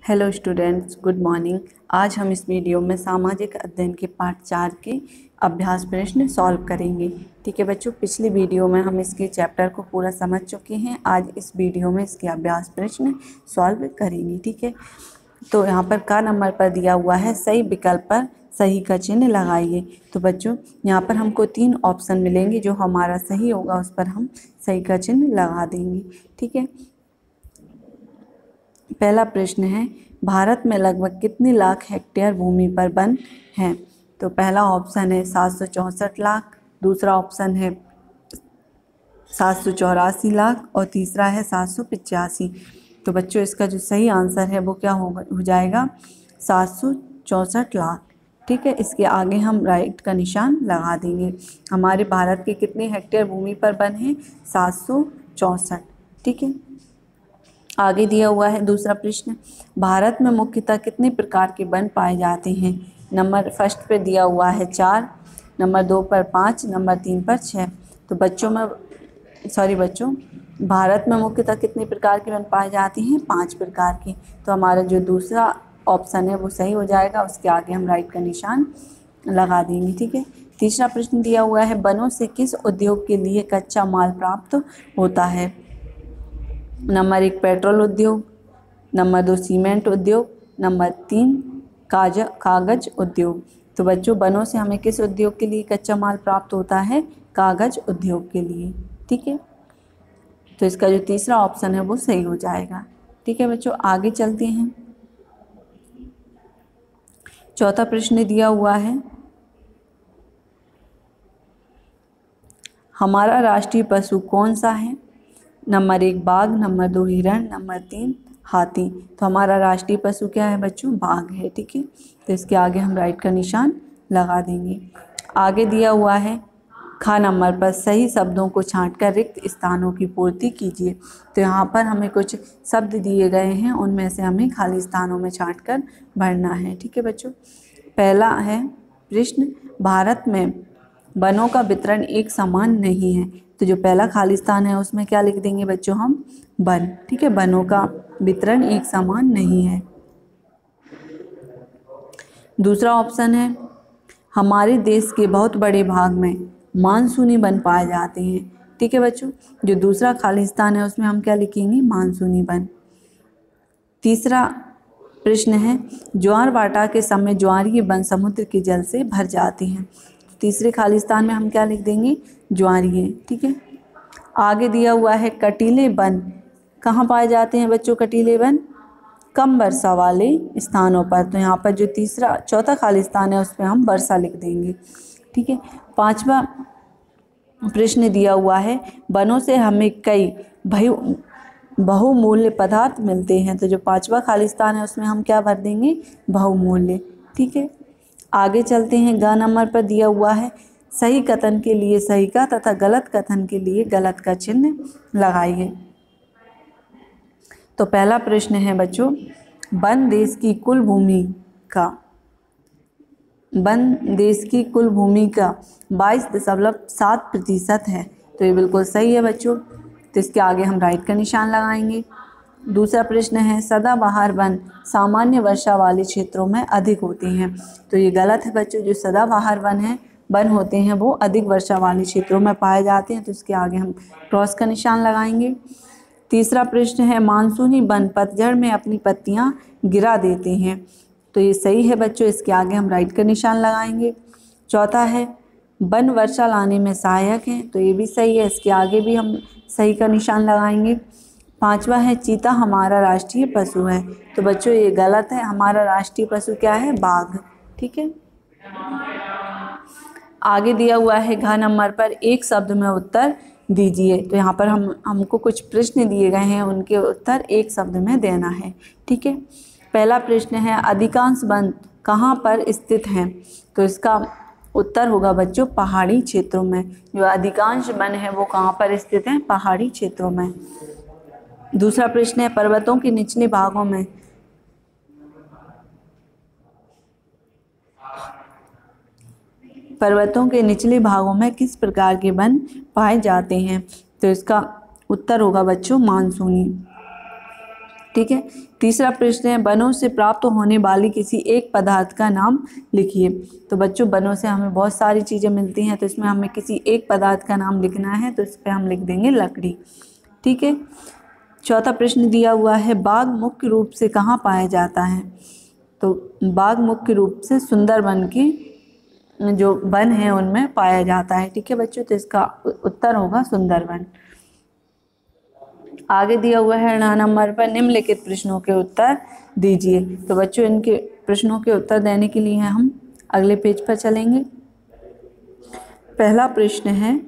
Hello students, good morning. आज हम इस वीडियो में सामाजिक अध्ययन के पाठ 4 के अभ्यास प्रश्न सॉल्व करेंगे। ठीक है बच्चों, पिछली वीडियो में हम इसके चैप्टर को पूरा समझ चुके हैं। आज इस वीडियो में इसके अभ्यास प्रश्न सॉल्व करेंगे। ठीक है, तो यहाँ पर का नंबर पर दिया हुआ है, सही विकल्प पर सही का चिन्ह लगाइए। तो बच्चों यहाँ पर हमको 3 ऑप्शन मिलेंगे, जो हमारा सही होगा उस पर हम सही का चिन्ह लगा देंगे। ठीक है, पहला प्रश्न है, भारत में लगभग कितने लाख हेक्टेयर भूमि पर वन हैं? तो पहला ऑप्शन है 764 लाख, दूसरा ऑप्शन है 784 लाख और तीसरा है 785। तो बच्चों इसका जो सही आंसर है वो क्या हो जाएगा, 764 लाख। ठीक है, इसके आगे हम राइट का निशान लगा देंगे। हमारे भारत के कितने हेक्टेयर भूमि पर वन है? 764। ठीक है, आगे दिया हुआ है दूसरा प्रश्न, भारत में मुख्यतः कितने प्रकार के वन पाए जाते हैं? नंबर फर्स्ट पे दिया हुआ है 4, नंबर 2 पर 5, नंबर 3 पर 6। तो बच्चों भारत में मुख्यतः कितने प्रकार के वन पाए जाते हैं? 5 प्रकार के। तो हमारा जो दूसरा ऑप्शन है वो सही हो जाएगा, उसके आगे हम राइट का निशान लगा देंगे। ठीक है, तीसरा प्रश्न दिया हुआ है, वनों से किस उद्योग के लिए कच्चा माल प्राप्त होता है? नंबर 1 पेट्रोल उद्योग, नंबर 2 सीमेंट उद्योग, नंबर 3 कागज उद्योग। तो बच्चों वनों से हमें किस उद्योग के लिए कच्चा माल प्राप्त होता है? कागज उद्योग के लिए। ठीक है, तो इसका जो तीसरा ऑप्शन है वो सही हो जाएगा। ठीक है बच्चों, आगे चलते हैं। चौथा प्रश्न दिया हुआ है, हमारा राष्ट्रीय पशु कौन सा है? नंबर 1 बाघ, नंबर 2 हिरण, नंबर 3 हाथी। तो हमारा राष्ट्रीय पशु क्या है बच्चों? बाघ है। ठीक है, तो इसके आगे हम राइट का निशान लगा देंगे। आगे दिया हुआ है, खा नंबर पर सही शब्दों को छांटकर रिक्त स्थानों की पूर्ति कीजिए। तो यहाँ पर हमें कुछ शब्द दिए गए हैं, उनमें से हमें खाली स्थानों में छांटकर भरना है। ठीक है बच्चों, पहला है प्रश्न, भारत में वनों का वितरण एक समान नहीं है। तो जो पहला खाली स्थान है उसमें क्या लिख देंगे बच्चों हम? वन। ठीक है, वनों का वितरण एक समान नहीं है। दूसरा ऑप्शन है, हमारे देश के बहुत बड़े भाग में मानसूनी वन पाए जाते हैं। ठीक है बच्चों, जो दूसरा खाली स्थान है उसमें हम क्या लिखेंगे? मानसूनी वन। तीसरा प्रश्न है, ज्वार भाटा के समय ज्वारीय वन समुद्र के जल से भर जाते हैं। तीसरे खाली स्थान में हम क्या लिख देंगे? ज्वारीय। ठीक है, आगे दिया हुआ है, कटीले वन कहाँ पाए जाते हैं बच्चों? कटीले वन कम वर्षा वाले स्थानों पर। तो यहाँ पर जो चौथा खाली स्थान है उस पर हम वर्षा लिख देंगे। ठीक है, पांचवा प्रश्न दिया हुआ है, वनों से हमें कई बहुमूल्य पदार्थ मिलते हैं। तो जो पांचवा खाली स्थान है उसमें हम क्या भर देंगे? बहुमूल्य। ठीक है, आगे चलते हैं। ग नंबर पर दिया हुआ है, सही कथन के लिए सही का तथा गलत कथन के लिए गलत का चिन्ह लगाइए। तो पहला प्रश्न है बच्चों, वन देश की कुल भूमि का 22.7% है। तो ये बिल्कुल सही है बच्चों, तो इसके आगे हम राइट का निशान लगाएंगे। दूसरा प्रश्न है, सदाबहार वन सामान्य वर्षा वाले क्षेत्रों में अधिक होते हैं। तो ये गलत है बच्चों, जो सदाबहार वन होते हैं वो अधिक वर्षा वाले क्षेत्रों में पाए जाते हैं। तो इसके आगे हम क्रॉस का निशान लगाएंगे। तीसरा प्रश्न है, मानसूनी वन पतझड़ में अपनी पत्तियां गिरा देते हैं। तो ये सही है बच्चों, इसके आगे हम राइट का निशान लगाएंगे। चौथा है, वन वर्षा लाने में सहायक हैं। तो ये भी सही है, इसके आगे भी हम सही का निशान लगाएंगे। पांचवा है, चीता हमारा राष्ट्रीय पशु है। तो बच्चों ये गलत है, हमारा राष्ट्रीय पशु क्या है? बाघ। ठीक है, आगे दिया हुआ है, घ नंबर पर एक शब्द में उत्तर दीजिए। तो यहाँ पर हमको कुछ प्रश्न दिए गए हैं, उनके उत्तर एक शब्द में देना है। ठीक है, पहला प्रश्न है, अधिकांश वन कहाँ पर स्थित हैं? तो इसका उत्तर होगा बच्चों पहाड़ी क्षेत्रों में। जो अधिकांश वन है वो कहाँ पर स्थित हैं? पहाड़ी क्षेत्रों में। दूसरा प्रश्न है, पर्वतों के निचले भागों में किस प्रकार के वन पाए जाते हैं? तो इसका उत्तर होगा बच्चों मानसूनी। ठीक है। तीसरा प्रश्न है वनों से प्राप्त होने वाली किसी एक पदार्थ का नाम लिखिए। तो बच्चों वनों से हमें बहुत सारी चीज़ें मिलती हैं, तो इसमें हमें किसी एक पदार्थ का नाम लिखना है, तो इस पर हम लिख देंगे लकड़ी। ठीक है। चौथा प्रश्न दिया हुआ है बाघ मुख्य रूप से कहाँ पाया जाता है। तो बाघ मुख्य रूप से सुंदरवन की जो वन है उनमें पाया जाता है। ठीक है बच्चों, तो इसका उत्तर होगा सुंदरवन। आगे दिया हुआ है 9 नंबर पर निम्नलिखित प्रश्नों के उत्तर दीजिए। तो बच्चों इनके प्रश्नों के उत्तर देने के लिए हम अगले पेज पर चलेंगे। पहला प्रश्न है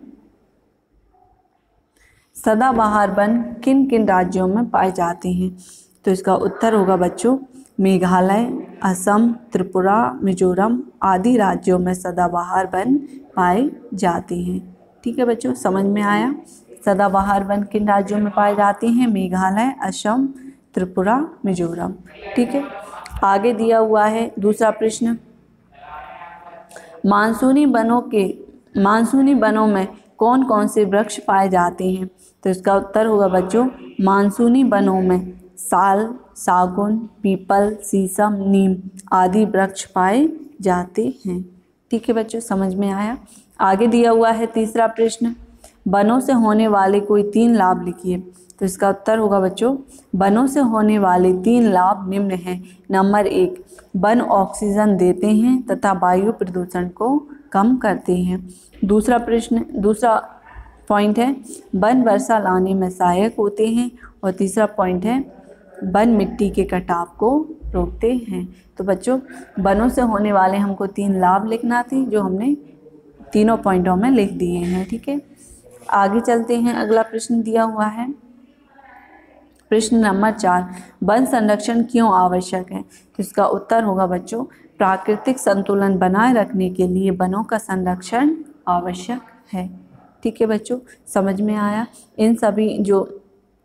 सदाबहार वन किन किन राज्यों में पाए जाते हैं। तो इसका उत्तर होगा बच्चों मेघालय, असम, त्रिपुरा, मिजोरम आदि राज्यों में सदाबहार वन पाए जाते हैं। ठीक है बच्चों, समझ में आया। सदाबहार वन किन राज्यों में पाए जाते हैं, मेघालय, असम, त्रिपुरा, मिजोरम। ठीक है। आगे दिया हुआ है दूसरा प्रश्न मानसूनी वनों में कौन कौन से वृक्ष पाए जाते हैं। तो इसका उत्तर होगा बच्चों मानसूनी वनों में साल, सागौन, पीपल, शीशम, नीम आदि वृक्ष पाए जाते हैं। ठीक है बच्चों, समझ में आया। आगे दिया हुआ है तीसरा प्रश्न वनों से होने वाले कोई 3 लाभ लिखिए। तो इसका उत्तर होगा बच्चों वनों से होने वाले 3 लाभ निम्न हैं। नंबर 1 वन ऑक्सीजन देते हैं तथा वायु प्रदूषण को कम करते हैं। दूसरा पॉइंट है वन वर्षा लाने में सहायक होते हैं। और तीसरा पॉइंट है वन मिट्टी के कटाव को रोकते हैं। तो बच्चों वनों से होने वाले हमको 3 लाभ लिखना थे, जो हमने तीनों पॉइंटों में लिख दिए हैं। ठीक है। आगे चलते हैं। अगला प्रश्न दिया हुआ है प्रश्न नंबर 4 वन संरक्षण क्यों आवश्यक है। तो इसका उत्तर होगा बच्चों प्राकृतिक संतुलन बनाए रखने के लिए वनों का संरक्षण आवश्यक है। ठीक है बच्चों, समझ में आया। इन सभी जो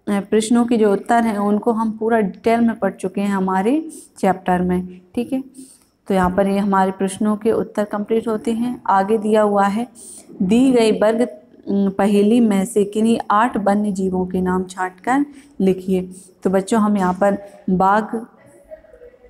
प्रश्नों के जो उत्तर हैं उनको हम पूरा डिटेल में पढ़ चुके हैं हमारे चैप्टर में। ठीक है, तो यहाँ पर ये हमारे प्रश्नों के उत्तर कंप्लीट होते हैं। आगे दिया हुआ है दी गई वर्ग पहेली में से किन्हीं 8 वन्य जीवों के नाम छांटकर लिखिए। तो बच्चों हम यहाँ पर बाघ,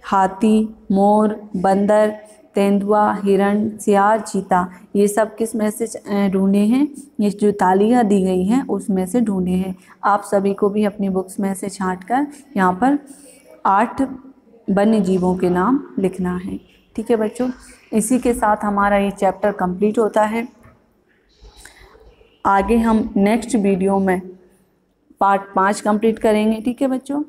हाथी, मोर, बंदर, तेंदुआ, हिरण, सियार, चीता ये सब किस में से ढूंढे हैं। ये जो तालियाँ दी गई हैं उसमें से ढूंढे हैं। आप सभी को भी अपनी बुक्स में से छांटकर यहाँ पर 8 वन्य जीवों के नाम लिखना है। ठीक है बच्चों, इसी के साथ हमारा ये चैप्टर कंप्लीट होता है। आगे हम नेक्स्ट वीडियो में पार्ट 5 कंप्लीट करेंगे। ठीक है बच्चों।